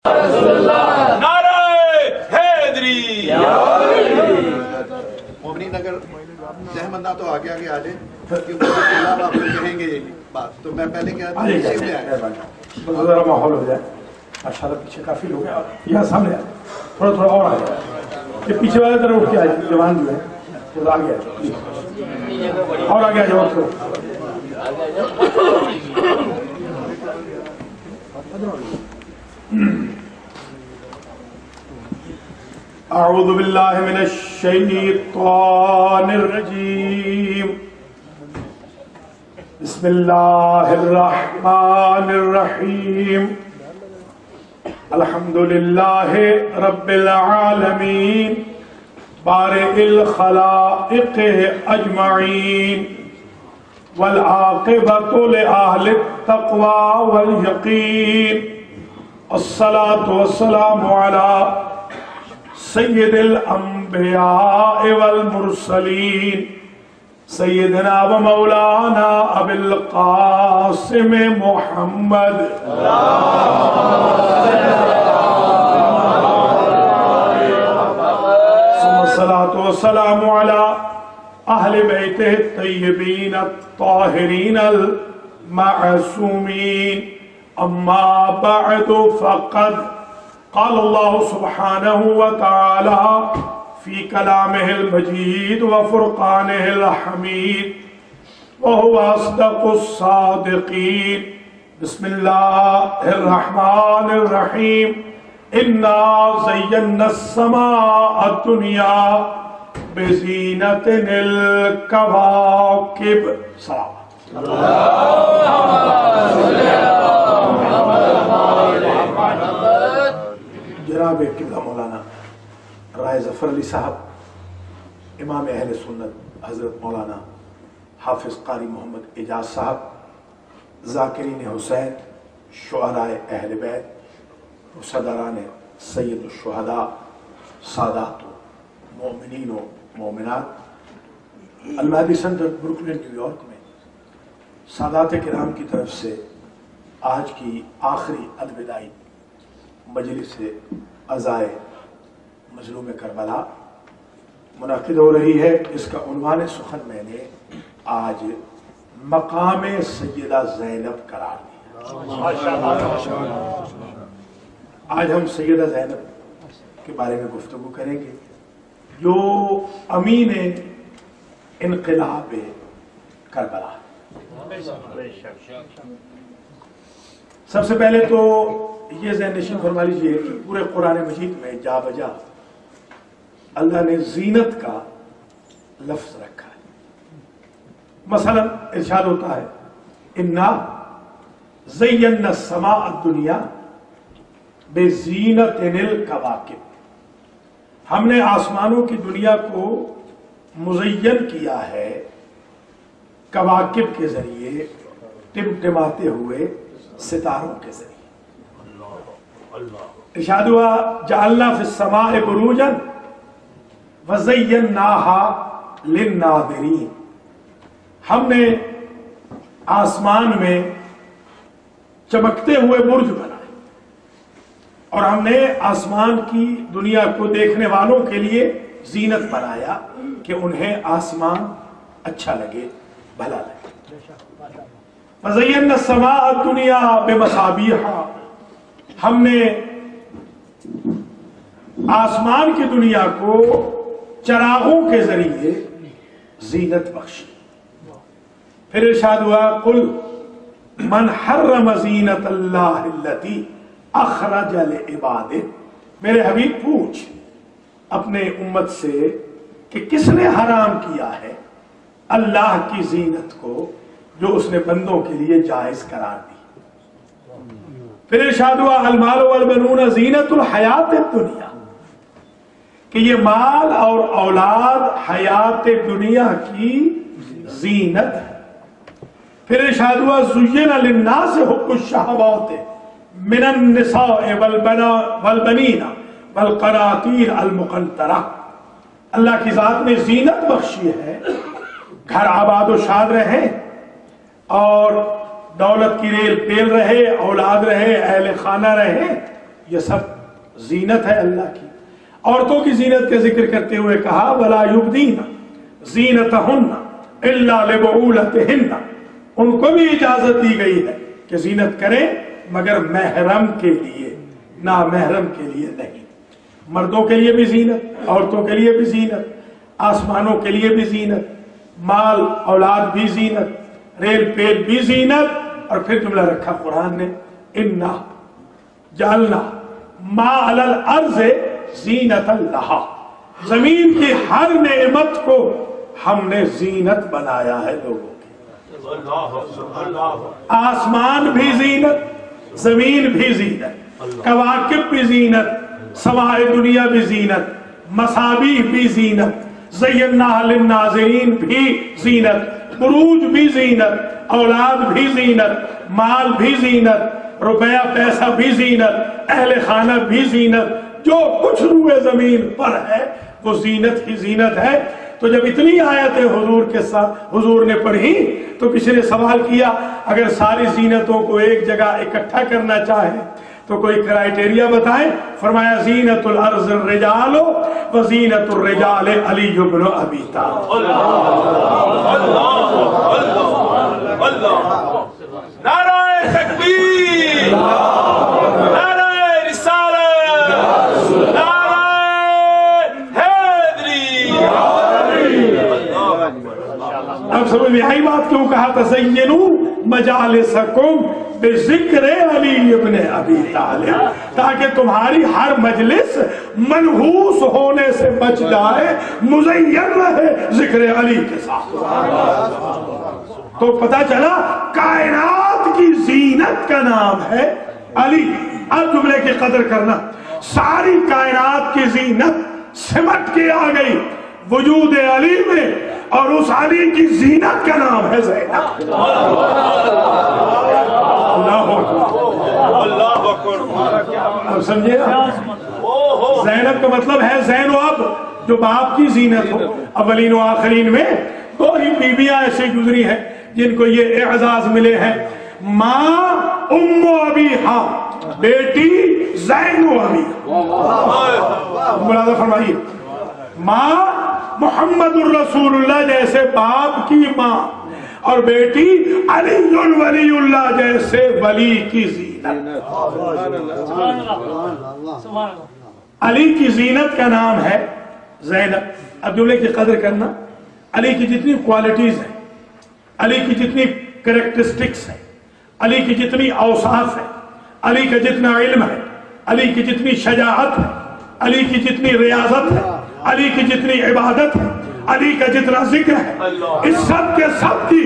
نعرہ حیدری۔ مومنین اگر زحمت نہ تو آگے آگے آ جائیں کیونکہ آپ کہیں گے بات تو میں پہلے کیا ذرا ماحول ہو جائے. ماشاء اللہ پیچھے کافی لوگ ہیں. یہاں سامنے آئے تھوڑا تھوڑا اور آ جائے. یہ پیچھے والے طرف اٹھ کے آئے جوان جو ہے وہ آگے آئے اور آگے آ جاؤ. اعوذ باللہ من الشیطان الرجیم. بسم اللہ الرحمن الرحیم. الحمد للہ رب العالمین بارئ الخلائق اجمعین والعاقبۃ لأہل التقوی والیقین. الصلاة والسلام علی سید الانبیاء والمرسلین سیدنا و مولانا ابی القاسم محمد الصلاة والسلام علی اہل بیتہ الطیبین الطاہرین المعصومین. اما بعد فقد قال اللہ سبحانہ وتعالی فی کلامہ المجید وفرقانہ الحمید وهو اصدق الصادقین. بسم اللہ الرحمن الرحیم. انا زینا السماء الدنیا بزینۃ الکواکب. صلوات جناب قبلہ مولانا رائے ظفر علی صاحب، امام اہل سنت حضرت مولانا حافظ قاری محمد اعجاز صاحب، ذاکرین حسین، شہداء اہل بیت، صدران سید الشہداء، سادات و مومنین و مومنات، المہدی سینٹر بروکلن نیو یارک میں سادات کرام کی طرف سے آج کی آخری الوداعی مجلس عزائے مظلوم کربلا منعقد ہو رہی ہے. اس کا عنوان سخن میں نے آج مقام سیدہ زینب قرار دیا. آج ہم سیدہ زینب کے بارے میں گفتگو کریں گے جو امین انقلاب کربلا. سب سے پہلے تو یہ ذہن نشین فرما لیجیے کہ پورے قرآن مجید میں جا بجا اللہ نے زینت کا لفظ رکھا ہے. مثلا ارشاد ہوتا ہے انا زینا السماء الدنیا بزینۃ الکواکب. ہم نے آسمانوں کی دنیا کو مزین کیا ہے کواکب کے ذریعے، ٹمٹماتے ہوئے ستاروں کے ذریعے. ارشاد ہوا جعلنا فی السماء بروجا وزیناہا للناظرین. ہم نے آسمان میں چمکتے ہوئے برج بنائے اور ہم نے آسمان کی دنیا کو دیکھنے والوں کے لیے زینت بنایا کہ انہیں آسمان اچھا لگے، بھلا لگے. وزینا السماء الدنیا بمصابیح. ہم نے آسمان کی دنیا کو چراغوں کے ذریعے زینت بخشی. پھر ارشاد ہوا قل من حرم زینت اللہ التی اخرج لعبادہ. میرے حبیب پوچھ اپنے امت سے کہ کس نے حرام کیا ہے اللہ کی زینت کو جو اس نے بندوں کے لیے جائز قرار دی. پھر ارشاد ہوا المال والبنون زینت الحیات الدنیا کہ یہ مال اور اولاد حیات دنیا کی زینت ہے. پھر ارشاد ہوا زین للناس حب الشہوات من النساء والبنین والقناطیر المقنطرہ. اللہ کی ذات نے زینت بخشی ہے، گھر آباد و شاد رہے اور دولت کی ریل پیل رہے، اولاد رہے، اہل خانہ رہے، یہ سب زینت ہے اللہ کی. عورتوں کی زینت کا ذکر کرتے ہوئے کہا وَلَا يُبْدِينَ زِينَتَهُنَّ إِلَّا لِبُعُولَتِهِنَّ. ان کو بھی اجازت دی گئی ہے کہ زینت کریں مگر محرم کے لیے، نہ محرم کے لیے نہیں. مردوں کے لیے بھی زینت، عورتوں کے لیے بھی زینت، آسمانوں کے لیے بھی زینت، مال اولاد بھی زینت، ریل پیل بھی زینت. اور پھر جملہ رکھا قرآن نے اِنَّا جَعَلْنَا مَا عَلَى الْأَرْضِ زِينَةً لَهَا. زمین کی ہر نعمت کو ہم نے زینت بنایا ہے لوگوں. آسمان بھی زینت، زمین بھی زینت، کواکب بھی زینت، سمائے دنیا بھی زینت، مصابیح بھی زینت، زیناہا للناظرین بھی زینت، بروج بھی زینت، اولاد بھی زینت، مال بھی زینت، روپیہ پیسہ بھی زینت، اہل خانہ بھی زینت. جو کچھ روئے زمین پر ہے وہ زینت ہی زینت ہے. تو جب اتنی آیتیں حضور کے ساتھ حضور نے پڑھی تو کسی نے سوال کیا اگر ساری زینتوں کو ایک جگہ اکٹھا کرنا چاہے تو کوئی کرائیٹیریا بتائیں. فرمایا زینت الارض الرجال و زینت الرجال علی بن ابی طالب. نعرہ تکبیر، نعرہ رسالت، نعرہ حیدری. اب سمجھ میں آئی بات کیوں کہا تزینوا مجالسکم بذکر علی ابن ابی طالب، تاکہ تمہاری ہر مجلس منحوس ہونے سے بچ جائے، مزین رہے ذکر علی کے ساتھ. تو پتہ چلا کائنات کی زینت کا نام ہے علی. اب جملے کی قدر کرنا، ساری کائنات کی زینت سمٹ کے آ گئی وجود علی میں، اور اس علی کی زینت کا نام ہے زینب. اللہ اکبر. اب سمجھے زینب کا مطلب ہے زین و اب، جو باپ کی زینت ہو. اولین و آخرین میں دو ہی بیویاں ایسے گزری ہیں جن کو یہ اعزاز ملے ہیں، ماں ام ابیہا، بیٹی زین و ابی. ملاحظہ فرمائیے، ماں محمد الرسول اللہ جیسے باپ کی ماں، اور بیٹی علی ولی اللہ جیسے ولی کی زینت. علی کی زینت کا نام ہے زینب. اب جملے کی قدر کرنا، علی کی جتنی کوالٹیز ہیں، علی کی جتنی کریکٹرسٹکس ہیں، علی کی جتنی اوصاف ہیں، علی کا جتنا علم ہے، علی کی جتنی شجاعت ہے، علی کی جتنی ریاضت ہے، علی کی جتنی عبادت ہے، علی کا جتنا ذکر ہے، اس سب کے سب کی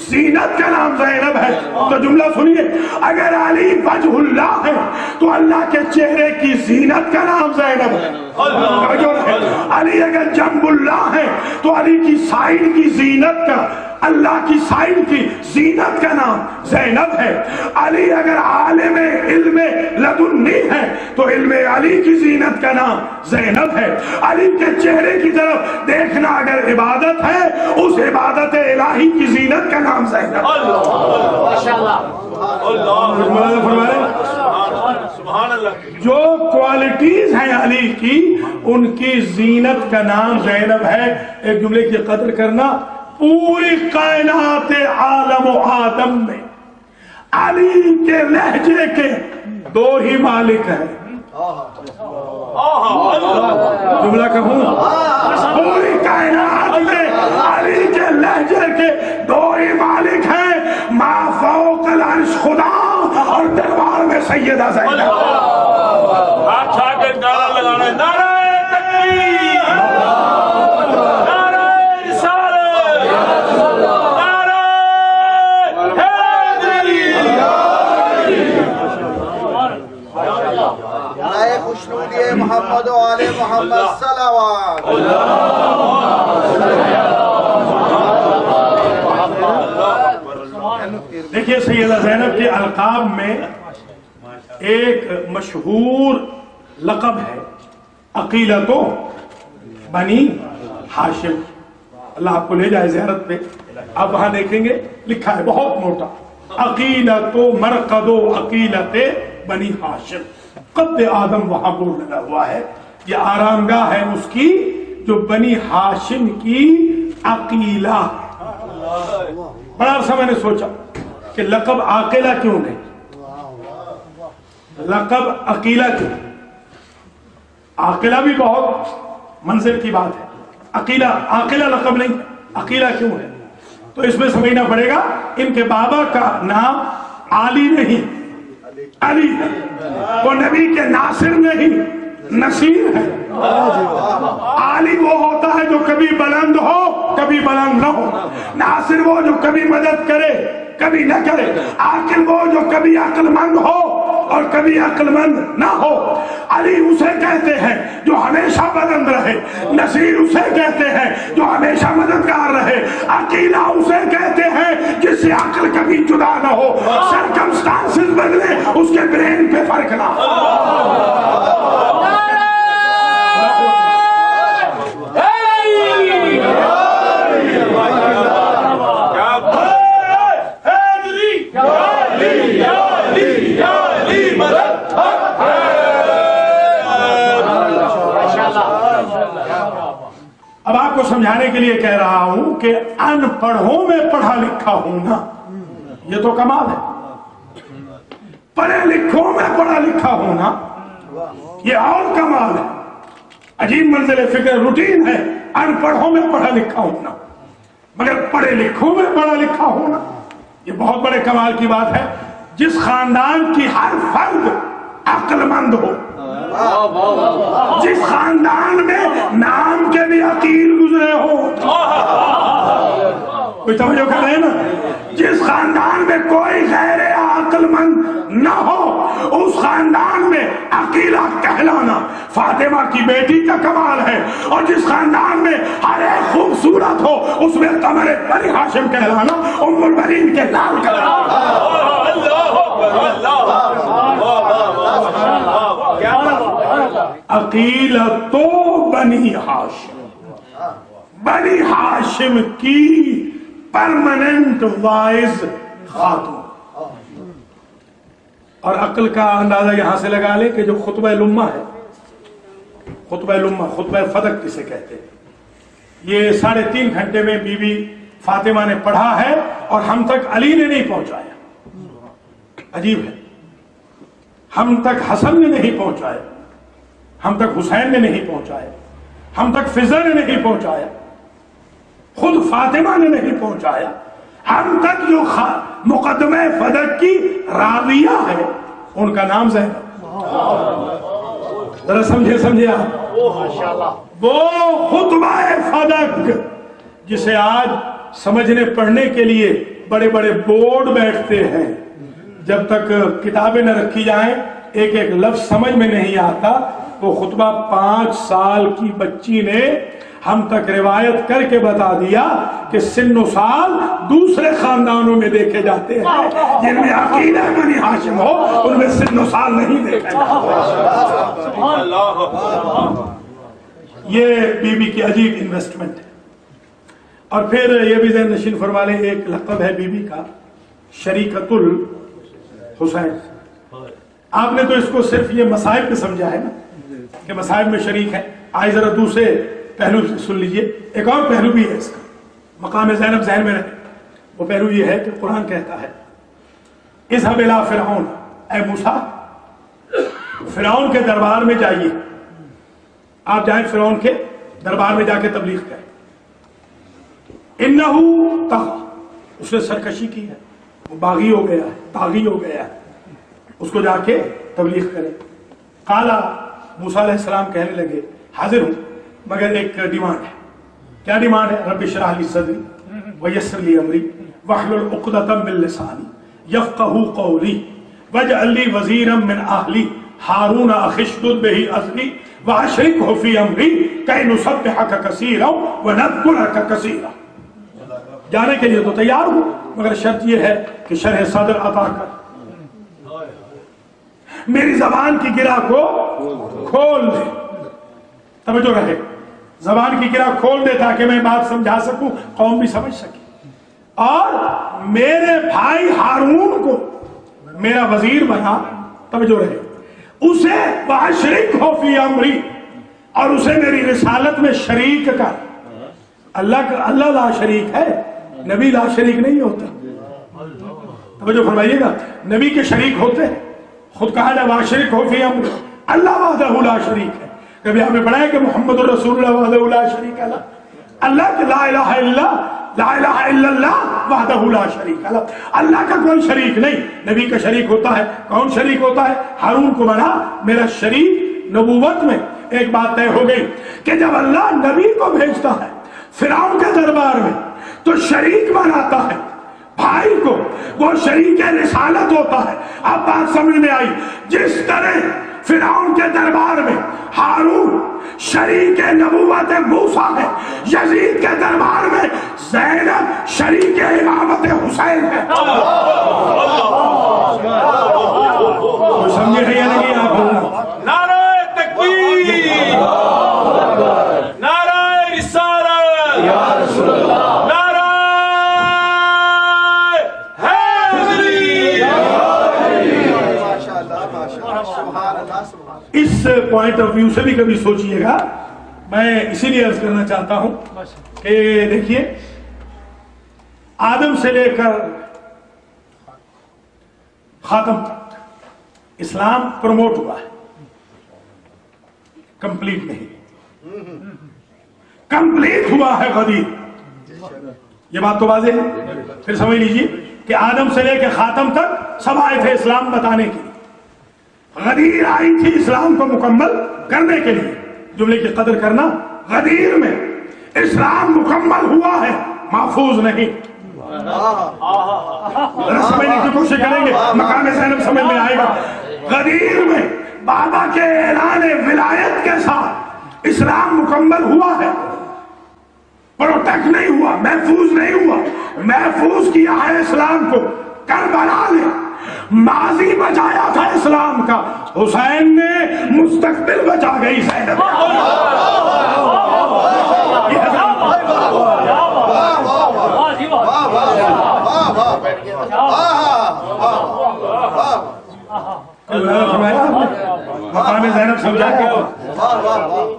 زینت کا نام زینب ہے. تو جملہ سنیے، اگر علی وجہ اللہ ہے تو اللہ کے چہرے کی زینت کا نام زینب ہے. علی اگر جنب اللہ ہے تو علی کی سائڈ کی زینت کا، اللہ کی سائڈ کی زینت کا نام زینب ہے. علی اگر عالم علم لدنی ہے تو علم علی کی زینت کا نام زینب ہے. علی کے چہرے کی طرف دیکھنا اگر عبادت ہے، اس عبادت الہی کی زینت کا نام زینب. سبحان اللہ. جو کوالٹیز ہیں علی کی، ان کی زینت کا نام زینب ہے. ایک جملے کی قدر کرنا، پوری کائنات عالم و آدم میں علی کے لہجے کے دو ہی مالک ہیں. جملہ کہوں، پوری کائنات میں علی کے لہجے کے دو ہی مالک ہیں، ما فوق العرش خدا اور دربار میں سیدہ زینب. ہاتھ اٹھا کے نعرہ لگانا ہے، نعرہ تکبیر، نعرہ رسالت، نعرہ حیدری. نائے خوشنودی محمد و آل محمد صلوات. دیکھیے سیدہ زینب کے القاب میں ایک مشہور لقب ہے عقیلۃ بنی ہاشم. اللہ آپ کو لے جائے زیارت پہ، آپ وہاں دیکھیں گے لکھا ہے بہت موٹا، عقیلۃ مرقد عقیلۃ بنی ہاشم. قد آدم وہاں بورڈ لگا ہوا ہے، یہ آرامگاہ ہے اس کی جو بنی ہاشم کی عقیلہ ہے۔ بڑا عرصہ میں نے سوچا کہ لقب عاقلہ کیوں نہیں، لقب عقیلہ کیوں؟ عاقلہ بھی بہت منزل کی بات ہے، عقیلہ لقب نہیں، عقیلہ کیوں ہے؟ تو اس میں سمجھنا پڑے گا ان کے بابا کا نام علی نہیں، علی ہے، وہ نبی کے ناصر نہیں، نصیر ہے۔ علی وہ ہوتا ہے جو کبھی بلند ہو کبھی بلند نہ ہو، ناصر وہ جو کبھی مدد کرے کبھی نہ کرے، عاقل وہ جو کبھی عقل مند ہو اور کبھی عقل مند نہ ہو۔ علی اسے کہتے ہیں جو ہمیشہ بلند رہے، نصیر اسے کہتے ہیں جو ہمیشہ مددگار رہے، عقیلہ اسے کہتے ہیں جس سے عقل کبھی جدا نہ ہو، سرکمسٹانسز بدلے اس کے برین پہ فرق نہ ہو۔ اب آپ کو سمجھانے کے لیے کہہ رہا ہوں کہ ان پڑھوں میں پڑھا لکھا ہونا یہ تو کمال ہے، پڑھے لکھوں میں پڑھا لکھا ہونا یہ اور کمال ہے، عجیب منزل فکر روٹین ہے ان پڑھوں میں پڑھا لکھا ہونا، مگر پڑھے لکھوں میں پڑھا لکھا ہونا یہ بہت بڑے کمال کی بات ہے۔ جس خاندان کی ہر فرد عقل مند ہو، جس خاندان میں نام کے بھی عقیل گزرے ہو، کوئی توجہ کر رہے ہیں نا، جس خاندان میں کوئی غیر عقل مند نہ ہو اس خاندان میں عقیلہ کہلانا فاطمہ کی بیٹی کا کمال ہے، اور جس خاندان میں ہر ایک خوبصورت ہو اس میں قمر بنی ہاشم کہلانا ام البنین کے لال کہلانا۔ عقیلۃ بنی ہاشم، بنی ہاشم کی پرماننٹ وائز خاتون۔ اور عقل کا اندازہ یہاں سے لگا لے کہ جو خطبہ لمہ ہے، خطبہ لمہ، خطبہ فدق کسے کہتے ہیں، یہ 3.5 گھنٹے میں بی بی فاطمہ نے پڑھا ہے اور ہم تک علی نے نہیں پہنچایا۔ عجیب ہے، ہم تک حسن نے نہیں پہنچایا، ہم تک حسین نے نہیں پہنچایا، ہم تک فضل نے نہیں پہنچایا، خود فاطمہ نے نہیں پہنچایا، ہم تک جو مقدمہ فدق کی راویہ ہے ان کا نام زینب۔ ذرا سمجھے آپ، وہ خطبہ فدق جسے آج سمجھنے پڑھنے کے لیے بڑے بڑے بورڈ بیٹھتے ہیں، جب تک کتابیں نہ رکھی جائیں ایک ایک لفظ سمجھ میں نہیں آتا۔ وہ خطبہ 5 سال کی بچی نے ہم تک روایت کر کے بتا دیا کہ سن و سال دوسرے خاندانوں میں دیکھے جاتے ہیں، جن میں عقیلہ بنی ہاشم ہو ان میں سن و سال نہیں دیکھا جاتا۔ یہ بی بی کی عجیب انویسٹمنٹ ہے۔ اور پھر یہ بھی ذہن نشین فرما لیں، ایک لقب ہے بی بی کا شریکۃ الحسین۔ آپ نے تو اس کو صرف یہ مصائب پہ سمجھا ہے نا کہ مصائب میں شریک ہے، آئے ذرا دوسرے پہلو سن لیجئے، ایک اور پہلو بھی ہے اس کا، مقام زینب ذہن میں رہے۔ وہ پہلو یہ ہے کہ قرآن کہتا ہے اذهب الى فرعون، اے موسیٰ فرعون کے دربار میں جائیے، آپ جائیں فرعون کے دربار میں جا کے تبلیغ کریں۔ انہو طغى، اس نے سرکشی کی ہے، وہ باغی ہو گیا ہے، طاغی ہو گیا ہے، اس کو جا کے تبلیغ کریں۔ قالا، موسیٰ علیہ السلام کہنے لگے حاضر ہوں مگر ایک ڈیمانڈ ہے۔ کیا ڈیمانڈ ہے؟ رب اشرح لی صدری ویسر لی امری واحلل عقدۃ من لسانی یفقهوا قولی واجعل لی وزیرا من اہلی ہارون اخی اشدد بہ اذری واشرکہ فی امری کی نسبحک کثیرا ونذکرک کثیرا۔ جانے کے لیے تو تیار ہوں مگر شرط یہ ہے کہ شرح صدر عطا کر، میری زبان کی گرہ کو کھول دے، توجہ رہے، زبان کی گرہ کھول دے تاکہ میں بات سمجھا سکوں، قوم بھی سمجھ سکے، اور میرے بھائی ہارون کو میرا وزیر بنا، توجہ رہے، اسے وَأَشْرِكْهُ فِي أَمْرِي، اور اسے میری رسالت میں شریک کر۔ اللہ لا شریک ہے، نبی لا شریک نہیں ہوتا۔ توجہ فرمائیے گا، نبی کے شریک ہوتے ہیں، خود کہا نا وَأَشْرِكْهُ فِي أَمْرِي، اللہ وحدہ لا شریک ہے۔ کبھی آپ نے پڑھا ہے کہ محمد الرسول اللہ وحدہ لا شریک ہے؟ اللہ کہ لا الہ الا اللہ وحدہ لا شریک ہے، اللہ کا کوئی شریک نہیں۔ نبی کا شریک ہوتا ہے، کون شریک ہوتا ہے؟ ہارون کو بنا میرا شریک نبوت میں۔ ایک بات طے ہو گئی کہ جب اللہ نبی کو بھیجتا ہے فرعون کے دربار میں تو شریک بناتا ہے بھائی کو، وہ شریک رسالت ہوتا ہے۔ اب بات سمجھ میں آئی، جس طرح فرعون کے دربار میں ہارون شریک نبوت موسیٰ ہے، یزید کے دربار میں زینب شریک امامت حسین ہے۔ سمجھے ہیں یا نہیں آپ؟ نعرہ تکبیر، نعرہ رسالت، نعرہ حیدری۔ ماشاءاللہ ماشاءاللہ، سبحان اللہ سبحان اللہ۔ اس پوائنٹ آف ویو سے بھی کبھی سوچئے گا۔ میں اسی لیے عرض کرنا چاہتا ہوں کہ دیکھیے، آدم سے لے کر خاتم تک اسلام پروموٹ ہوا ہے، کمپلیٹ نہیں، کمپلیٹ ہوا ہے غدیر۔ یہ بات تو واضح ہے، پھر سمجھ لیجیے کہ آدم سے لے کے خاتم تک سب آئے تھے اسلام بتانے کے لیے، غدیر آئی تھی اسلام کو مکمل کرنے کے لیے۔ جملے کی قدر کرنا، غدیر میں اسلام مکمل ہوا ہے، محفوظ نہیں۔ سمجھنے کی کوشش کریں گے، مقام زینب سمجھ میں آئے گا۔ غدیر میں بابا کے اعلان ولایت کے ساتھ اسلام مکمل ہوا ہے، پروٹیکٹ نہیں ہوا، محفوظ نہیں ہوا۔ محفوظ کیا ہے اسلام کو کربلا نے، ماضی بچایا تھا اسلام کا، حسین نے مستقبل بچا گئی زینب۔ مقام زینب سمجھا کے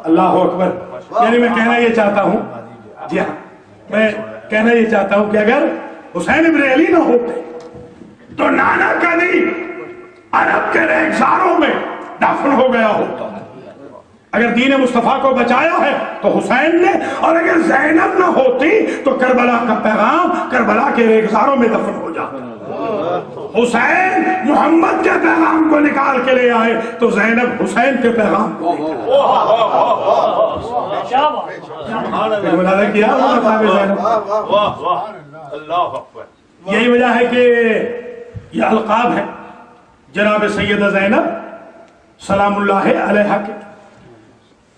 اللہ اکبر۔ یعنی میں کہنا یہ چاہتا ہوں، جی ہاں میں کہنا یہ چاہتا ہوں کہ اگر حسین ابن علی نہ ہوتے تو نانا کدی عرب کے ریگزاروں میں دفن ہو گیا ہوتا۔ اگر دین مصطفیٰ کو بچایا ہے تو حسین نے، اور اگر زینب نہ ہوتی تو کربلا کا پیغام کربلا کے ریگزاروں میں دفن ہو جاتا۔ حسین محمد کے پیغام کو نکال کے لے آئے تو زینب حسین کے پیغام کو کیا۔ یہی وجہ ہے کہ یہ القاب ہے جناب سیدہ زینب سلام اللہ علیہا کے۔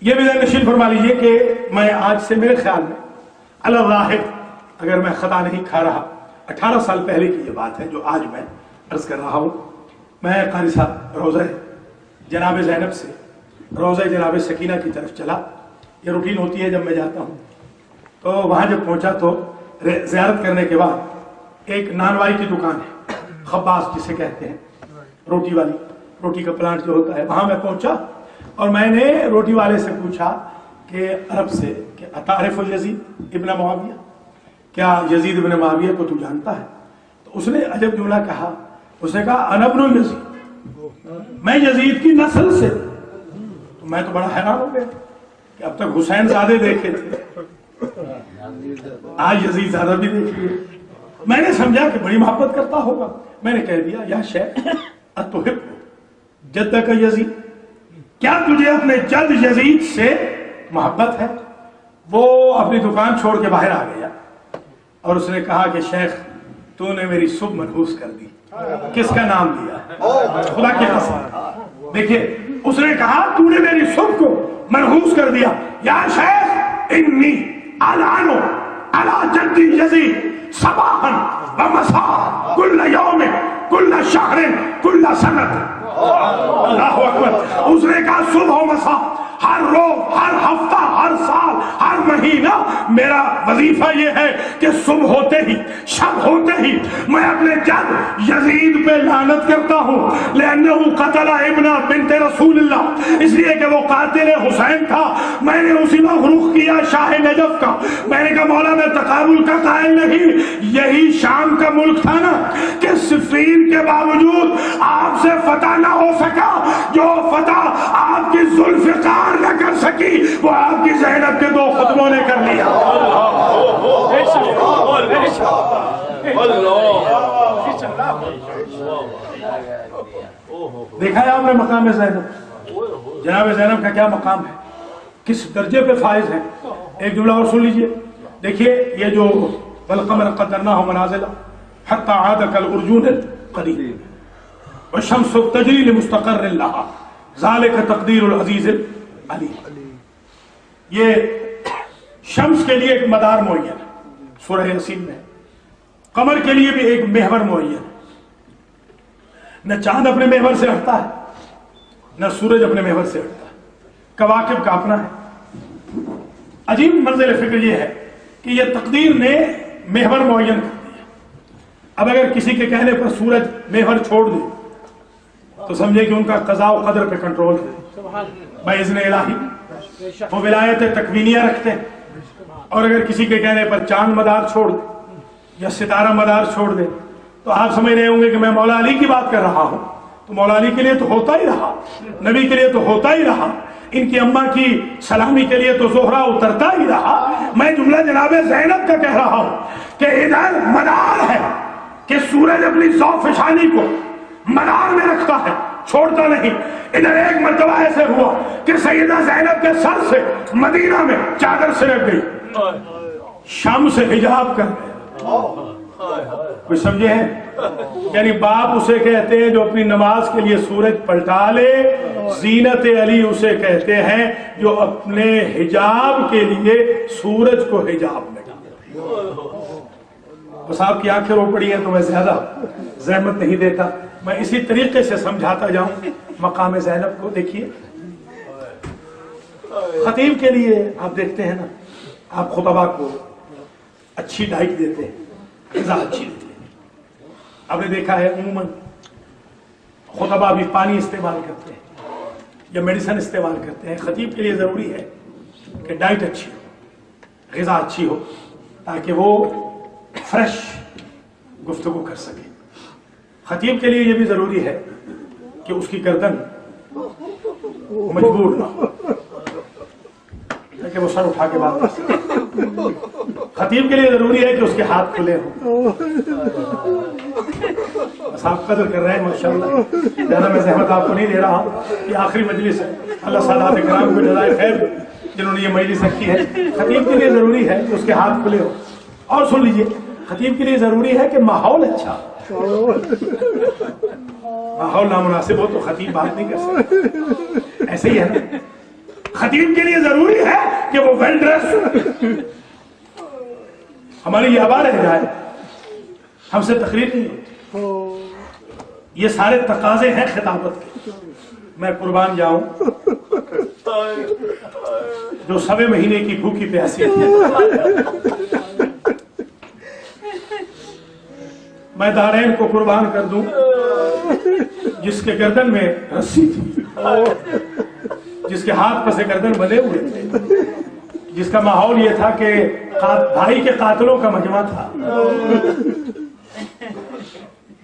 یہ بھی نشین فرما لیجئے کہ میں آج سے میرے خیال میں الراحل، اگر میں خطا نہیں کھا رہا، 18 سال پہلے کی یہ بات ہے جو آج میں عرض کر رہا ہوں۔ میں قاری صاحب روضہ جناب زینب سے روضہ جناب سکینہ کی طرف چلا۔ یہ روٹین ہوتی ہے جب میں جاتا ہوں، تو وہاں جب پہنچا تو زیارت کرنے کے بعد ایک نانوائی کی دکان ہے، خباز جسے کہتے ہیں، روٹی والی، روٹی کا پلانٹ جو ہوتا ہے، وہاں میں پہنچا اور میں نے روٹی والے سے پوچھا کہ عرب سے کہ اتعرف یزید ابن معاویہ، کیا یزید ابن معاویہ کو تو جانتا ہے؟ تو اس نے عجب جملہ کہا، اس نے کہا انا ابن یزید، میں یزید کی نسل سے۔ تو میں تو بڑا حیران ہو گیا کہ اب تک حسین زادے دیکھے تھے، آج یزید زادہ بھی دیکھ لیے۔ میں نے سمجھا کہ بڑی محبت کرتا ہوگا، میں نے کہہ دیا یا شیخ اتحب جدک یزید، کیا تجھے اپنے جد یزید سے محبت ہے؟ وہ اپنی دکان چھوڑ کے باہر آ گیا اور اس نے کہا کہ شیخ تو نے میری صبح منحوس کر دی۔ کس کا نام لیا؟ خدا کی قسم۔ دیکھیے اس نے کہا تو نے میری صبح کو منحوس کر دیا۔ یا شیخ انی الانو علی جدی یزید صباحا و مساء کل یوم کل شہر کل سنت۔ اللہ اکبر۔ اس نے کہا صبح و مساء ہر روز، ہر ہفتہ، ہر سال، ہر مہینہ میرا وظیفہ یہ ہے کہ صبح ہوتے ہی، شب ہوتے ہی میں اپنے جد یزید پہ لعنت کرتا ہوں، لأنه قتل ابن بنت رسول اللہ، اس لیے کہ وہ قاتل حسین تھا۔ میں نے اسی وقت رخ کیا شاہ نجف کا، میں نے کہا مولا میں تقابل کا قائل نہیں، یہی شام کا ملک تھا نا کہ صفین کے باوجود آپ سے فتح نہ ہو سکا، جو فتح آپ کی ذوالفقار نہ کر سکی وہ آپ کی زینب کے 2 خطبوں نے کر لیا۔ دیکھا ہے آپ نے مقام زینب، جناب زینب کا کیا مقام ہے، کس درجے پہ فائز ہے۔ ایک جملہ اور سن لیجئے، دیکھیے یہ جو والقمر قدرناہ منازل حتی عاد کالعرجون القدیم والشمس تجری لمستقر لها ذالک تقدیر العزیز العلیم۔ یہ شمس کے لیے ایک مدار معین ہے سورہ یاسین میں، قمر کے لیے بھی ایک محور معین ہے، نہ چاند اپنے محور سے ہٹتا ہے نہ سورج اپنے محور سے ہٹتا ہے، کواکب کا اپنا ہے۔ عجیب منزل فکر یہ ہے کہ یہ تقدیر نے محور معین کر دیا۔ اب اگر کسی کے کہنے پر سورج محور چھوڑ دے تو سمجھے کہ ان کا قضاء و قدر پہ کنٹرول ہے، باذن الہی وہ ولایت تکوینیہ رکھتے ہیں۔ اور اگر کسی کے کہنے پر چاند مدار چھوڑ دے یا ستارہ مدار چھوڑ دے تو آپ سمجھ رہے ہوں گے کہ میں مولا علی کی بات کر رہا ہوں، تو مولا علی کے لیے تو ہوتا ہی رہا، نبی کے لیے تو ہوتا ہی رہا، ان کی اماں کی سلامی کے لیے تو زہرہ اترتا ہی رہا۔ میں جملہ جناب زینب کا کہہ رہا ہوں کہ ادھر مدار ہے کہ سورج اپنی ذوفشانی کو مدار میں رکھتا ہے، چھوڑتا نہیں۔ ادھر ایک مرتبہ ایسے ہوا کہ سیدہ زینب کے سر سے مدینہ میں چادر سرک گئی، شام سے حجاب کر گئے۔ کوئی سمجھے ہیں؟ یعنی باپ اسے کہتے ہیں جو اپنی نماز کے لیے سورج پلٹا لے، زینت علی اسے کہتے ہیں جو اپنے حجاب کے لیے سورج کو حجاب میں ڈالے۔ بس آپ کی آنکھیں رو پڑی ہیں تو میں زیادہ زحمت نہیں دیتا، میں اسی طریقے سے سمجھاتا جاؤں مقام زینب کو۔ دیکھیے خطیب کے لیے آپ دیکھتے ہیں نا، آپ خطبہ کو اچھی ڈائٹ دیتے ہیں، غذا اچھی دیتے ہیں۔ آپ نے دیکھا ہے عموماً خطبہ بھی پانی استعمال کرتے ہیں یا میڈیسن استعمال کرتے ہیں۔ خطیب کے لیے ضروری ہے کہ ڈائٹ اچھی ہو، غذا اچھی ہو، تاکہ وہ فریش گفتگو کر سکے۔ خطیب کے لیے یہ بھی ضروری ہے کہ اس کی گردن مجبور نہ ہو، تاکہ وہ سر اٹھا کے بات کر سکے۔ خطیب کے لیے ضروری ہے کہ اس کے ہاتھ کھلے ہوں۔ بس آپ قدر کر رہے ہیں ماشاءاللہ، زیادہ میں زحمت آپ کو نہیں دے رہا ہوں، یہ آخری مجلس ہے۔ اللہ سادات کرام کو جزائے خیر جنہوں نے یہ مجلس رکھی ہے۔ خطیب کے لیے ضروری ہے کہ اس کے ہاتھ کھلے ہوں۔ اور سن لیجئے، خطیب کے لیے ضروری ہے کہ ماحول اچھا، ماحول نامناسب ہو تو خطیب بات نہیں کر سکتا، ایسے ہی ہے نا۔ خطیب کے لیے ضروری ہے کہ وہ ویل ڈریس، ہماری یہ آواز رہ جائے، ہم سے تقریر نہیں ہوتی۔ یہ سارے تقاضے ہیں خطابت کے۔ میں قربان جاؤں جو سوے مہینے کی بھوکی پیاسی ہے، میں دارین کو قربان کر دوں جس کے گردن میں رسی تھی، جس کے ہاتھ پہ سے گردن بندھے ہوئے تھے، جس کا ماحول یہ تھا کہ بھائی کے قاتلوں کا مجمع تھا۔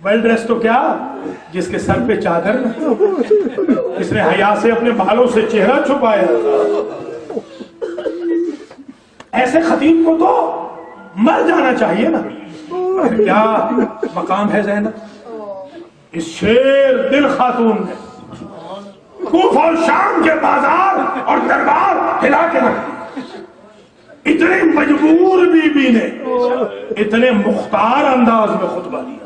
ویل ڈریس تو کیا، جس کے سر پہ چادر نہ، جس نے حیا سے اپنے بالوں سے چہرہ چھپایا۔ ایسے خطیب کو تو مر جانا چاہیے نا۔ کیا مقام ہے زینب، اس شیر دل خاتون نے کوفہ اور شام کے بازار اور دربار ہلا کے رکھ، اتنے مجبور بی بی نے اتنے مختار انداز میں خطبہ دیا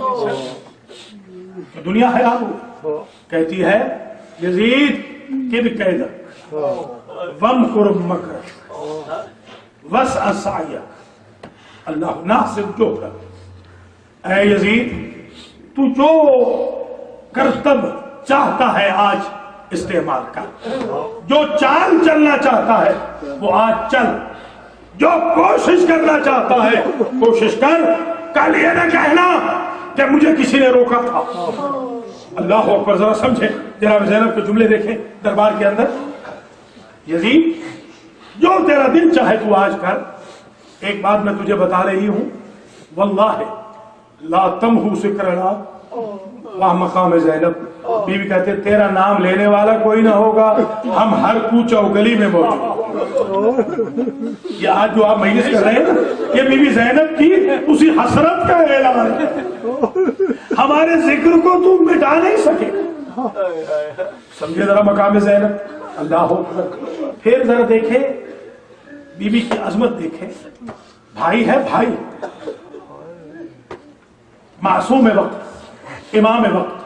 کہ دنیا حیران ہوئی۔ کہتی ہے یزید کب قیدک وامکر مکرک وسع سعیک اللہ ناصر جوہرک۔ اے یزید، تو جو کرتب چاہتا ہے آج استعمال کر. جو چاند چلنا چاہتا ہے وہ آج چل، جو کوشش کرنا چاہتا ہے کوشش کر. کل یہ نہ کہنا کہ مجھے کسی نے روکا تھا. اللہ اکبر. ذرا سمجھیں، جناب زینب کے جملے دیکھیں دربار کے اندر. یزید جو تیرا دل چاہے تو آج کر. ایک بات میں تجھے بتا رہی ہوں، واللہ لا تمحو ذکر اللہ وہاں مقام زینب. بیوی کہتے تیرا نام لینے والا کوئی نہ ہوگا، ہم ہر کوچہ و گلی میں موجود. یہ آج جو آپ مجلس کر رہے ہیں یہ بی بی زینب کی اسی حسرت کا اعلان ہے. ہمارے ذکر کو تم مٹا نہیں سکے. سمجھے ذرا مقام زینب. اللہ اکبر. پھر ذرا دیکھیں بی بی کی عظمت دیکھیں. بھائی ہے بھائی، معصوم وقت، امام وقت،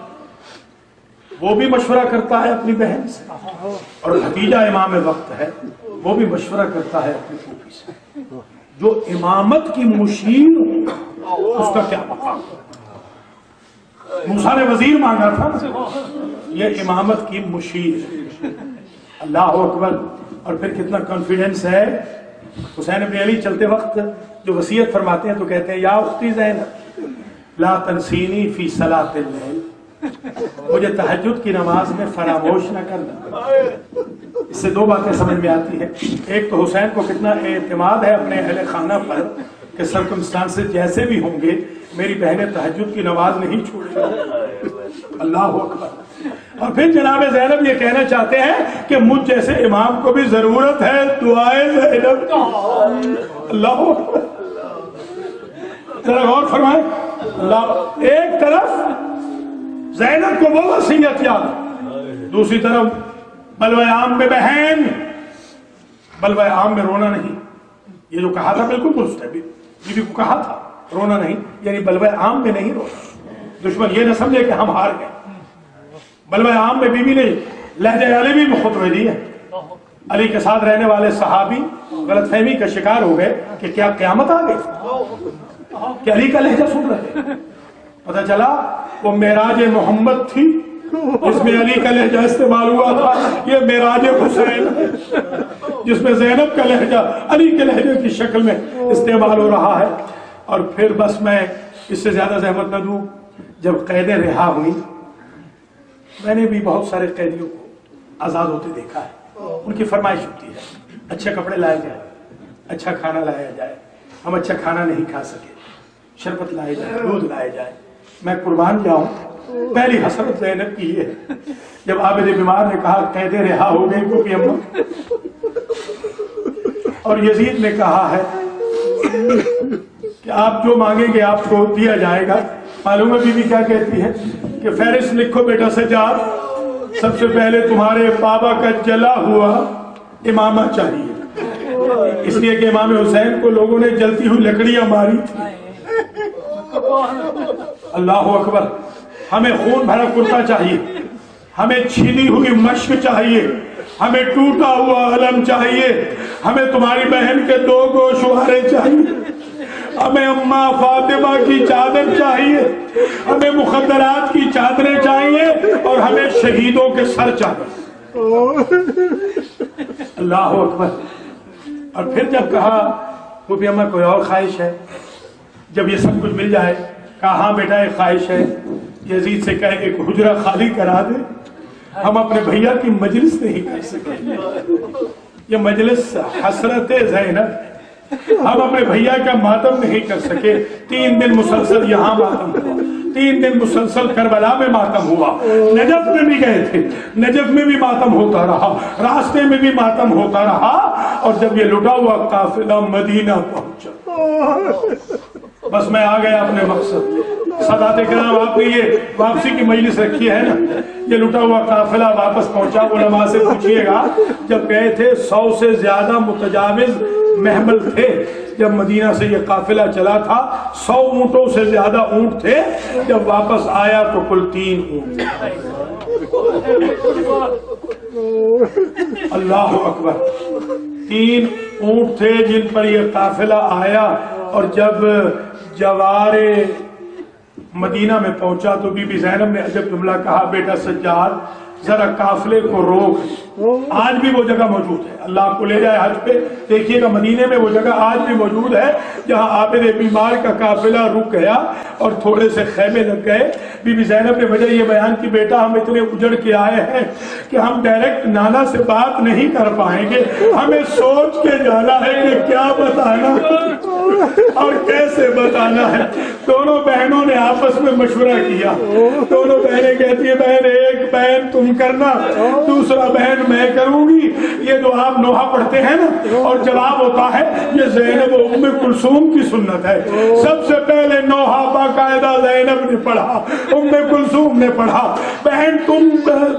وہ بھی مشورہ کرتا ہے اپنی بہن سے، اور بھتیجا امام وقت ہے وہ بھی مشورہ کرتا ہے اپنی پھوپھی سے. جو امامت کی مشیر اس کا کیا مقام؟ موسیٰ نے وزیر مانگا تھا، یہ امامت کی مشیر. اللہ اکبر. اور پھر کتنا کانفیڈنس ہے. حسین بن علی چلتے وقت جو وصیت فرماتے ہیں تو کہتے ہیں یا اختی زینب لا تنسینی فی صلاۃ اللیل، مجھے تہجد کی نماز میں فراموش نہ کرنا. اس سے دو باتیں سمجھ میں آتی ہیں. ایک تو حسین کو کتنا اعتماد ہے اپنے اہل خانہ پر کہ سرکمسٹانسز جیسے بھی ہوں گے میری بہنیں تہجد کی نماز نہیں چھوڑیں. اللہ اکبر. اور پھر جناب زینب یہ کہنا چاہتے ہیں کہ مجھ جیسے امام کو بھی ضرورت ہے دعائے زینب کی. اللہ اکبر. ذرا غور فرمائیں. اللہ ایک طرف زینب کو وہ وصیت یاد، دوسری طرف بلوہ عام میں بہن. بلوہ عام میں رونا نہیں، یہ جو کہا تھا بالکل درست ہے. بیوی کو کہا تھا رونا نہیں، یعنی بلوہ عام میں نہیں رونا. دشمن یہ نہ سمجھے کہ ہم ہار گئے. بلوہ عام میں بیوی نے لہجہ علی بھی خطبے دیے. علی کے ساتھ رہنے والے صحابی غلط فہمی کا شکار ہو گئے کہ کیا قیامت آ گئی کہ علی کا لہجہ سن رہے. پتہ چلا وہ معراج محمد تھی، اس میں علی کا لہجہ استعمال ہوا تھا. یہ معراج حسین جس میں زینب کا لہجہ علی کے لہجے کی شکل میں استعمال ہو رہا ہے. اور پھر بس میں اس سے زیادہ زحمت نہ دوں. جب قیدیں رہا ہوئی، میں نے بھی بہت سارے قیدیوں کو آزاد ہوتے دیکھا ہے. ان کی فرمائش ہوتی ہے اچھے کپڑے لائے جائیں، اچھا کھانا لایا جائے. ہم اچھا کھانا نہیں کھا سکے، شربت لائے جائے، دودھ لائے جائے. میں قربان جاؤں، پہلی حسرت زینب کی ہے جب عابد بیمار نے کہا قیدیں رہا ہو گئی کیونکہ اماں، اور یزید نے کہا ہے کہ آپ جو مانگیں گے آپ کو دیا جائے گا. معلوم ہے بی بی کیا کہتی ہے کہ فہرست لکھو بیٹا سجاد، سب سے پہلے تمہارے بابا کا جلا ہوا امامہ چاہیے، اس لیے کہ امام حسین کو لوگوں نے جلتی ہوئی لکڑیاں ماری تھی. اللہ اکبر. ہمیں خون بھرا کرتا چاہیے، ہمیں چھینی ہوئی مشق چاہیے، ہمیں ٹوٹا ہوا علم چاہیے، ہمیں تمہاری بہن کے 2 گوشوارے چاہیے، ہمیں اماں فاطمہ کی چادر چاہیے، ہمیں مخدرات کی چادریں چاہیے، اور ہمیں شہیدوں کے سر چاہیے. اللہ اکبر. اور پھر جب کہا پھوپھی اماں کوئی اور خواہش ہے، جب یہ سب کچھ مل جائے، کہا ہاں بیٹا ایک خواہش ہے. یزید سے کہے ایک حجرہ خالی کرا دے، ہم اپنے بھیا کی مجلس نہیں کر سکے. یہ مجلس حسرت زینب، ہم اپنے بھیا کا ماتم نہیں کر سکے. 3 دن مسلسل یہاں ماتم ہوا، 3 دن مسلسل کربلا میں ماتم ہوا. نجف میں بھی گئے تھے، نجف میں بھی ماتم ہوتا رہا، راستے میں بھی ماتم ہوتا رہا. اور جب یہ لٹا ہوا قافلہ مدینہ پہنچا، بس میں آ گیا اپنے مقصد. سادات کرام آپ نے یہ واپسی کی مجلس رکھی ہے نا، یہ لٹا ہوا قافلہ واپس پہنچا. علماء سے پوچھئے گا جب گئے تھے 100 سے زیادہ متجاوز محمل تھے. جب مدینہ سے یہ قافلہ چلا تھا 100 اونٹوں سے زیادہ اونٹ تھے. جب واپس آیا تو کل 3 اونٹ. اللہ اکبر. 3 اونٹ تھے جن پر یہ قافلہ آیا. اور جب جوار مدینہ میں پہنچا تو بی بی زینب نے عجب جملہ کہا بیٹا سجاد ذرا قافلے کو روک. آج بھی وہ جگہ موجود ہے, اللہ آپ کو لے جائے حج پہ, دیکھیے گا مدینے میں وہ جگہ آج بھی موجود ہے جہاں عابد بیمار کا قافلہ رک گیا اور تھوڑے سے خیمے لگ گئے. بی بی زینب نے وجہ یہ بیان کی, بیٹا ہم اتنے اجڑ کے آئے ہیں کہ ہم ڈائریکٹ نانا سے بات نہیں کر پائیں گے, ہمیں سوچ کے جانا ہے کہ کیا بتانا اور کیسے بتانا ہے. دونوں بہنوں نے آپس میں مشورہ کیا. دونوں بہنیں کہتی ہیں بہن ایک بہن تم کرنا, دوسرا بہن میں کروں گی. یہ جو آپ نوحہ پڑھتے ہیں نا اور جواب ہوتا ہے, یہ زینب و ام کلثوم کی سنت ہے. سب سے پہلے نوحہ باقاعدہ زینب نے پڑھا, ام کلثوم نے پڑھا. بہن تم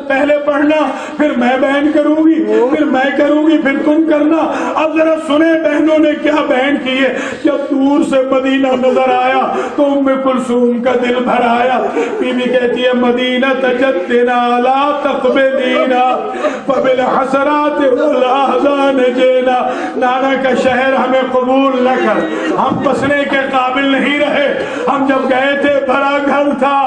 پہلے پڑھنا, پھر میں بہن کروں گی, پھر میں کروں گی, پھر تم کرنا. اب ذرا سنیں بہنوں نے کیا بہن کی ہے. جب دور سے مدینہ نظر آیا تو ام کلثوم کا دل بھر آیا. بی بی کہتی ہے مدینہ تجدنا لا تقبلینا فبالحسرات والاحزان جینا. نانا کا شہر ہمیں قبول نہ کر, ہم بسنے کے قابل نہیں رہے. ہم جب گئے تھے بڑا گھر تھا,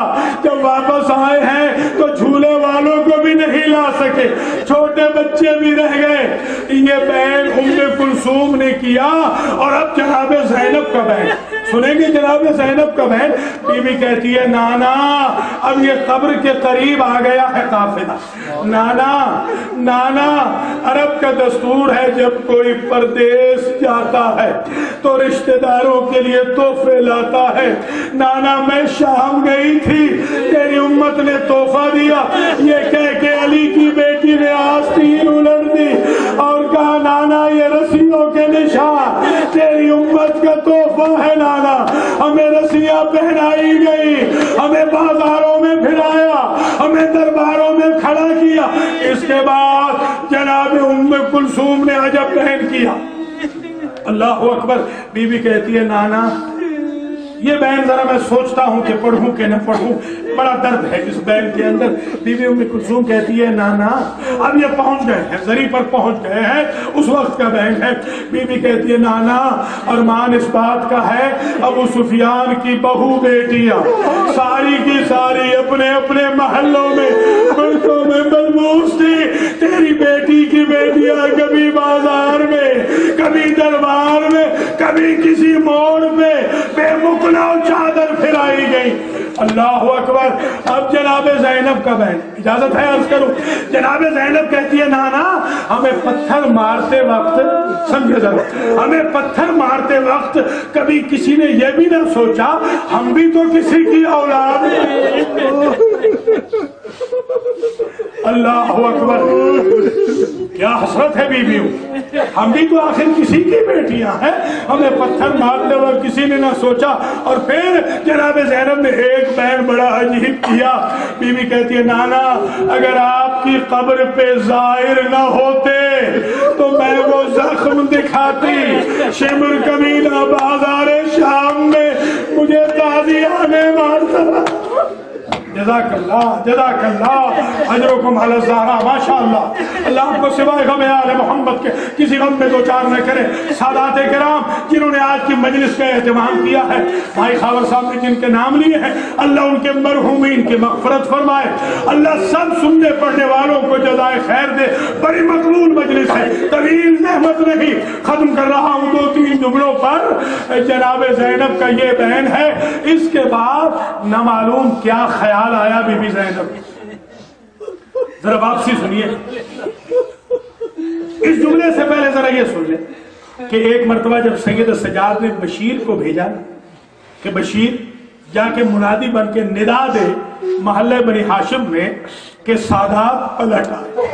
جب واپس آئے ہیں تو جھولے والوں کو بھی نہیں لا سکے, چھوٹے بچے بھی رہ گئے. یہ بہن ام کلثوم نے کیا. اور اب جناب زینب کا بہن سنیں گے, جناب زینب کا بہن بی بی کہتی ہے نانا اب یہ قبر کے قریب آ گیا ہے قافلہ. نانا عرب کا دستور ہے جب کوئی پردیس جاتا ہے تو رشتہ داروں کے لیے تحفے لاتا ہے. نانا میں شام گئی تھی, تیری امت نے تحفہ دیا. یہ کہہ کے علی کی بیٹی نے آستین الٹ دی اور کہا نانا یہ رسیوں کے نشان تیری امت کا تحفہ ہے. نانا ہمیں رسیاں پہنائی گئی, ہمیں بازاروں میں پھرایا, ہمیں درباروں میں کھڑا کیا. اس کے بعد جناب ام کلثوم نے عجب پہن کیا. اللہ اکبر. بی بی کہتی ہے نانا یہ بہن ذرا میں سوچتا ہوں کہ پڑھوں کہ نہ پڑھوں, بڑا درد ہے اس بہن کے اندر. بی بی ام کلثوم کہتی ہے نانا اب یہ پہنچ گئے ہیں, زری پر پہنچ گئے ہیں, اس وقت کا بہن ہے. بی بی کہتی ہے نانا ارمان اس بات کا ہے ابو سفیان کی بہو بیٹیاں ساری کی ساری اپنے اپنے محلوں میں ملکوں میں ملبوس تھی. تیری بیٹی کی بیٹیاں کبھی بازار میں, کبھی دربار میں, کبھی کسی موڑ پہ بے مقنع چادر پھرائی گئی. اللہ اکبر. اب جناب زینب کا بہن, اجازت ہے عرض کروں, جناب زینب کہتی ہے نانا ہمیں پتھر مارتے وقت, سمجھے ذرا, ہمیں پتھر مارتے وقت کبھی کسی نے یہ بھی نہ سوچا ہم بھی تو کسی کی اولاد ہیں. اللہ اکبر. کیا حسرت ہے بیویوں, ہم بھی تو آخر کسی کی بیٹیاں ہیں, ہمیں پتھر مارتے وقت کسی نے نہ سوچا. اور پھر جناب زینب نے ایک بہن بڑا عجیب کیا. بی بی کہتی ہے نانا اگر آپ کی قبر پہ ظاہر نہ ہوتے تو میں وہ زخم دکھاتی. شمر کمینہ بازار شام میں مجھے تازیانے مارتا. جزاک اللہ اجرکم علی الزہرا. ماشاء اللہ, اللہ آپ کو سوائے غم آل محمد کے کسی غم میں دو چار نہ کرے. سادات کرام جنہوں نے آج کی مجلس کا اہتمام کیا ہے, بھائی خاور صاحب نے جن کے نام لیے ہیں, اللہ ان کے مرحومین کی مغفرت فرمائے. اللہ سب سننے پڑھنے والوں کو جزائے خیر دے. بڑی مقبول مجلس ہے, طویل زحمت نہیں, ختم کر رہا ہوں 2-3 جملوں پر. جناب زینب کا یہ بہن ہے. اس کے بعد نہ معلوم کیا خیال آیا بی بی زینب. ذرا واپسی سنیے. اس جملے سے پہلے ذرا یہ سن لیں کہ ایک مرتبہ جب سید سجاد نے بشیر کو بھیجا کہ بشیر جا کے منادی بن کے ندا دے محلہ بنی ہاشم میں کہ سادات پلٹ آئے.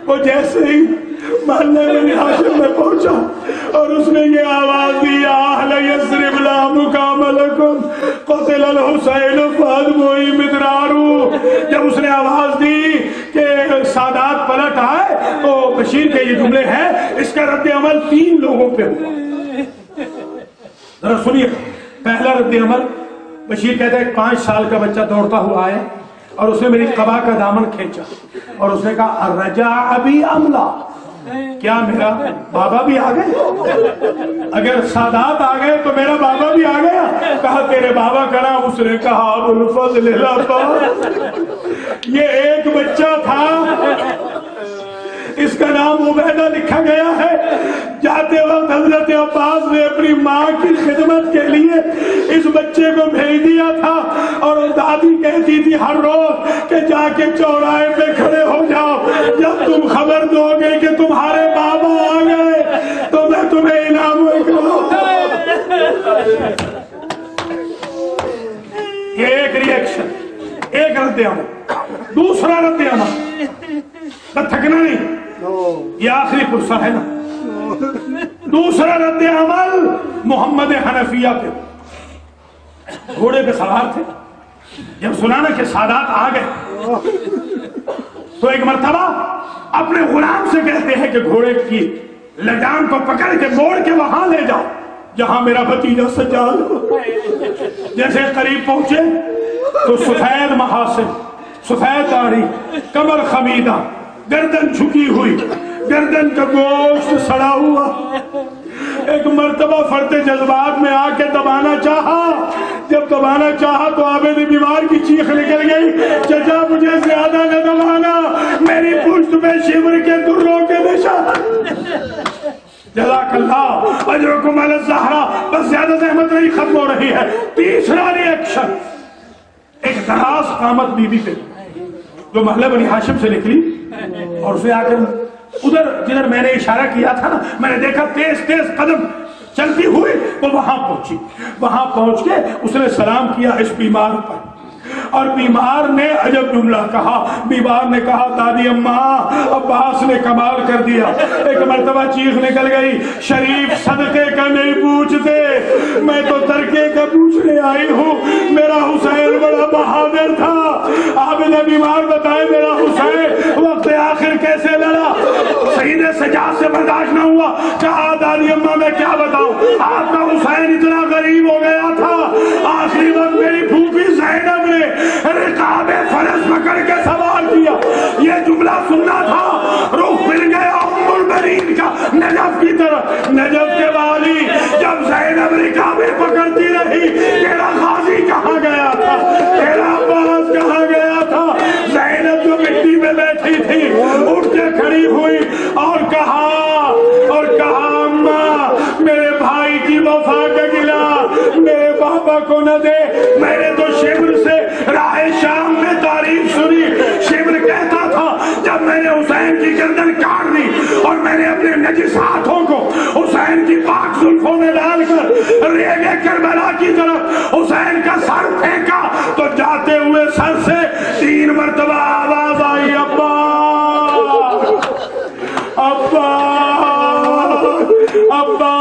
وہ جیسے ہی محلہ بنی ہاشم میں پہنچا اور اس نے یہ آواز دی اہل یثرب لا مقام لکم قتل الحسین فادموا مدرارو. جب اس نے آواز دی کہ سادات پلٹ آئے تو بشیر کے یہ جملے ہیں. اس کا رد عمل 3 لوگوں پہ ہوا. ذرا سنیے. پہلا رد عمل, بشیر کہتا ہے 5 سال کا بچہ دوڑتا ہوا آئے اور اس نے میری قبا کا دامن کھینچا اور اس نے کہا الرجا ابی املا, کیا میرا بابا بھی آ گئے؟ اگر سادات آ گئے تو میرا بابا بھی آ گیا. کہا تیرے بابا کا نام, اس نے کہا ابو الفضل العباس. یہ ایک بچہ تھا، اس کا نام عبیدہ لکھا گیا ہے۔ جاتے وقت حضرت عباس نے اپنی ماں کی خدمت کے لیے اس بچے کو بھیج دیا تھا، اور دادی کہتی تھی ہر روز کہ جا کے چوراہے پہ کھڑے ہو جاؤ، جب تم خبر دو گے کہ تمہارے بابا آ گئے تو میں تمہیں انعام یہ ایک ریئیکشن، ایک رد عمل۔ دوسرا رد عمل، تھکنا نہیں، یہ آخری پرسہ ہے نا۔ دوسرا رد عمل محمد حنفیہ پہ، گھوڑے پہ سوار تھے، جب سنا نا کہ سادات آ گئے تو ایک مرتبہ اپنے غلام سے کہتے ہیں کہ گھوڑے کی لگام کو پکڑ کے موڑ کے وہاں لے جاؤ جہاں میرا بھتیجا سجاد ہو۔ جیسے قریب پہنچے تو سفید محاسن، سفید داڑھی، کمر خمیدہ، گردن جھکی ہوئی، گردن کا گوشت سڑا ہوا، ایک مرتبہ فرد جذبات میں آ کے دبانا چاہا، جب دبانا چاہا تو عابد بیمار کی چیخ نکل گئی، چچا مجھے زیادہ نہ دبانا، میری پشت میں شمر کے دروں کے نشان۔ جزاک اللہ اجرکم علی الزہرا۔ بس زیادہ زحمت نہیں، ختم ہو رہی ہے۔ تیسرا ریئیکشن، ایک دراز قامت بی بی پہ جو محلہ بنی ہاشم سے نکلی، اور اسے آ کر ادھر جدھر میں نے اشارہ کیا تھا نا، میں نے دیکھا تیز تیز قدم چلتی ہوئی وہ وہاں پہنچی۔ وہاں پہنچ کے اس نے سلام کیا اس بیمار پر، اور بیمار نے عجب جملہ کہا۔ بیمار نے کہا دادی اماں عباس نے کمال کر دیا۔ ایک مرتبہ چیخ نکل گئی، شریف صدقے کا نہیں پوچھتے، میں تو ترکے کا پوچھنے آئی ہوں۔ میرا حسین بڑا بہادر تھا۔ عابد بیمار بتائے میرا حسین وقت آخر کیسے لڑا؟ سیدے سجاد سے برداشت نہ ہوا، کہا دادی اماں میں کیا بتاؤں، آپ کا حسین اتنا غریب ہو گیا تھا، آخری وقت میری پھوپھی زینب نے رقاب فرس پکڑ کے سوال کیا۔ یہ جملہ سننا تھا، رخ مل گیا ام المؤمنین کا نجف کی طرف۔ نجف کے والی جب زینب رقابیں پکڑتی رہی، تیرا غازی کہاں گیا تھا، تیرا عباس کہاں گیا تھا؟ زینب جو مٹی میں بیٹھی تھی اٹھ کے کھڑی ہوئی اور کہا اماں میرے بھائی کی وفا کا گلہ میرے بابا کو نہ دے۔ میں نے تو شمر سے راہ شام میں تعریف سنی، شمر کہتا تھا جب میں نے حسین کی گردن کاٹ دی اور میں نے اپنے نجس ہاتھوں کو حسین کی پاک زلفوں میں ڈال کر ریگے کربلا کی طرف حسین کا سر پھینکا تو جاتے ہوئے سر سے 3 مرتبہ آواز آئی، ابا ابا ابا۔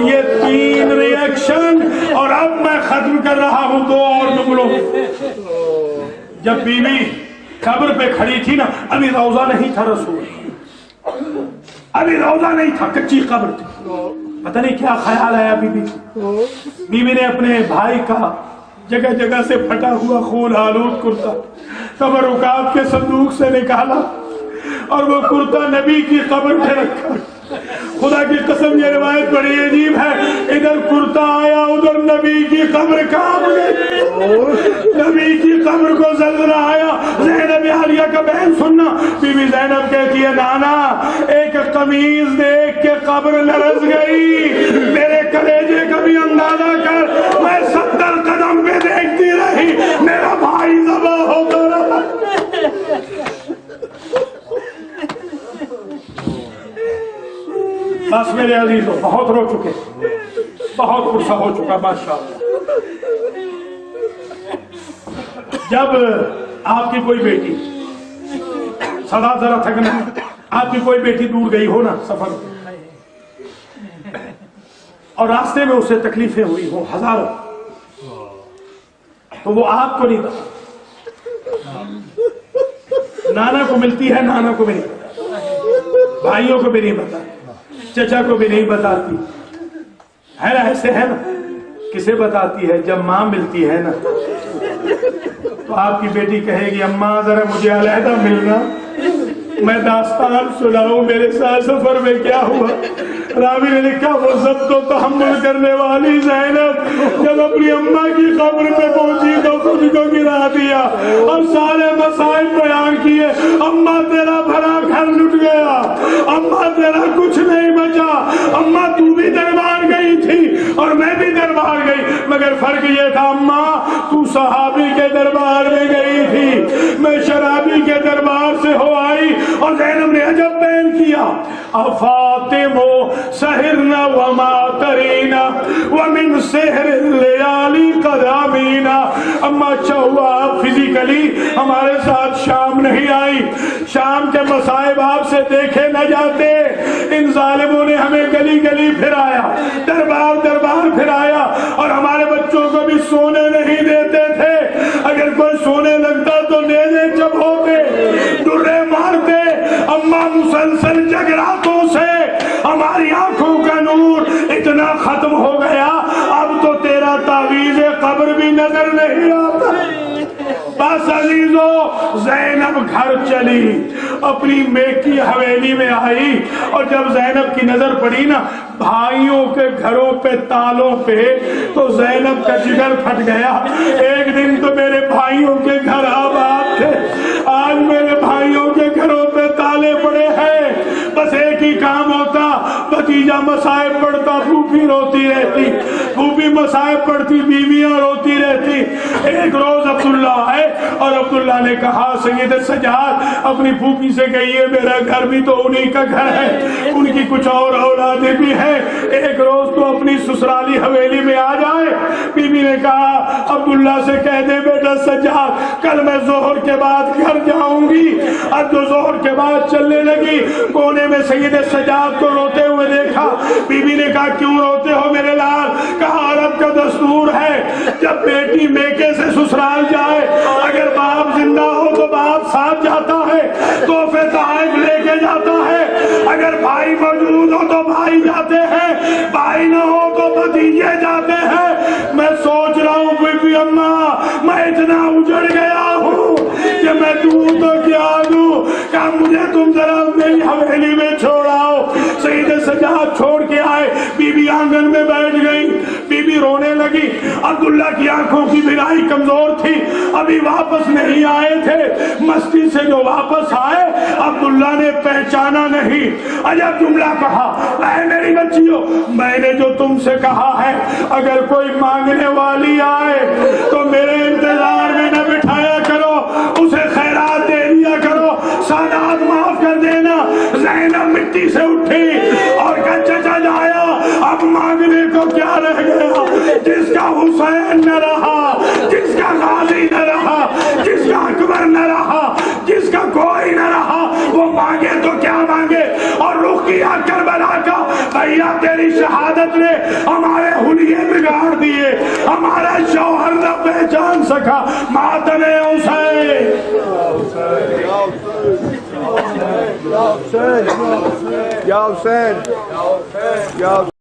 یہ 3 ریئیکشن، اور اب میں ختم کر رہا ہوں 2 اور جملوں۔ جب بیوی قبر پہ کھڑی تھی نا، ابھی روضہ نہیں تھا رسول، ابھی روضہ نہیں تھا، کچی قبر تھی۔ پتہ نہیں کیا خیال آیا بیوی نے اپنے بھائی کا جگہ جگہ سے پھٹا ہوا خون آلود کرتا تبرکات کے صندوق سے نکالا اور وہ کرتا نبی کی قبر پہ رکھا۔ خدا کی قسم یہ روایت بڑی عجیب ہے، ادھر کرتا آیا ادھر نبی کی قبر کام گئی، نبی کی قبر کو زلزلہ آیا۔ زینب عالیہ کا بہن سننا، بی بی زینب کہتی ہے نانا ایک قمیض دیکھ کے قبر لرز گئی، میرے کلیجے کا بھی اندازہ کر، میں 70 قدم پہ دیکھتی رہی، میرا بھائی ذبح ہوتا رہا۔ بس میرے عزیزوں بہت رو چکے، بہت غصہ ہو چکا ماشاءاللہ۔ جب آپ کی کوئی بیٹی سدا ذرا تھکنا، آپ کی کوئی بیٹی دور گئی ہو نا سفر میں، اور راستے میں اسے تکلیفیں ہوئی ہوں ہزاروں، تو وہ آپ کو نہیں پتا، نانا کو ملتی ہے، نانا کو بھی نہیں پتا، بھائیوں کو بھی نہیں پتا، چچا کو بھی نہیں بتاتی ہے نا، ایسے ہے نا، کسے بتاتی ہے؟ جب ماں ملتی ہے نا تو آپ کی بیٹی کہے گی اماں ذرا مجھے علیحدہ ملنا، میں داستان سناؤں میرے ساتھ سفر میں کیا ہوا. راوی نے لکھا وہ ضبط و تحمل کرنے والی زینب جب اپنی اماں کی قبر پہ پہنچی تو خود کو گرا دیا اور سارے مسائل بیان کیے. اماں تیرا بھرا گھر لٹ گیا, اماں تیرا کچھ نہیں بچا, اماں تو بھی دربار گئی تھی اور میں بھی دربار گئی, مگر فرق یہ تھا اماں تو صحابی کے دربار میں گئی تھی, میں شرابی کے دربار سے ہو آئی. اور زینب نے عجب بیان کیا افاطمو سہرنا وما ترینا ومن سحر اللیالی قد آمینا. اما اچھا ہوا آپ فزیکلی ہمارے ساتھ شام نہیں آئی, شام کے مصائب آپ سے دیکھے نہ جاتے. ان ظالموں نے ہمیں گلی گلی پھرایا, دربار دربار پھرایا اور ہمارے بچوں کو بھی سونے نہیں دیتے تھے. اگر کوئی سونے لگتا تو نیزے چپ ہوتے, ڈرے مارتے. اماں مسلسل جگراتوں سے ہماری آنکھوں کا نور اتنا ختم ہو گیا اب تو تیرا تعویذ قبر بھی نظر نہیں آتا. بس عزیزو زینب گھر چلی, اپنی میکی حویلی میں آئی اور جب زینب کی نظر پڑی نا بھائیوں کے گھروں پہ تالوں پہ تو زینب کا جگر پھٹ گیا. ایک دن تو میرے بھائیوں کے گھر آباد تھے, آج میرے بھائیوں کے گھروں پہ تالے پڑے ہیں. بس ایک ہی کام ہوتا, بھتیجا مصائب پڑھتا پھوپھی روتی رہتی, پھوپھی مصائب پڑھتی بیویاں روتی رہتی. ایک روز عبداللہ آئے اور عبداللہ نے کہا سید سجاد اپنی پھوپھی سے کہیے میرا گھر بھی تو انہی کا گھر ہے, ان کی کچھ اور اولادیں بھی ہیں, ایک روز تو اپنی سسرالی حویلی میں آ جائے. بی بی نے کہا عبداللہ سے کہہ دے بیٹا سجاد کل میں ظہر کے بعد گھر جاؤں گی. اب جو ظہر کے بعد چلنے لگی کونے میں سید سجاد کو روتے ہوئے دیکھا. بی بی نے کہا کیوں روتے ہو میرے لال؟ کہا عرب کا دستور ہے جب بیٹی میکے سے سسرال جائے اگر باپ زندہ ہو تو باپ ساتھ جاتا ہے, تحفے تحائف لے کے جاتا ہے, اگر بھائی موجود ہو تو بھائی جاتے ہیں, بھائی نہ ہو تو بھتیجے جاتے ہیں. میں سوچ رہا ہوں بی بی اماں میں اتنا اجڑ گیا ہوں کہ میں دوں تو کیا دوں, کہا مجھے تم ذرا میری حویلی میں چھوڑاؤ. سید سجاد چھوڑ کے آئے, بی بی آنگن میں بیٹھ گئی, بی بی رونے لگی. عبداللہ کی آنکھوں کی بینائی کمزور تھی, ابھی واپس نہیں آئے تھے, مستی سے جو واپس آئے عبداللہ نے پہچانا نہیں. عجب جملہ کہا اے میری بچیوں میں نے جو تم سے کہا ہے اگر کوئی مانگنے والی آئے تو میرے انتظار میں نہ بٹھایا کرو, اسے خیرات دے دیا کرو, سادات معاف کر دینا. زینب مٹی سے اٹھی اور کہا چچا جایا اب مانگنے کو کیا رہ گیا, جس کا حسین نہ رہا, جس کا غازی نہ رہا, جس کا اکبر نہ رہا, جس کا کوئی نہ رہا وہ مانگے تو کیا مانگے. اور رخ کیا کربلا کا, بھیا تیری شہادت نے ہمارے حلیے بگاڑ دیے, ہمارا شوہر نہ پہچان سکا ماتم حسین. یا حسین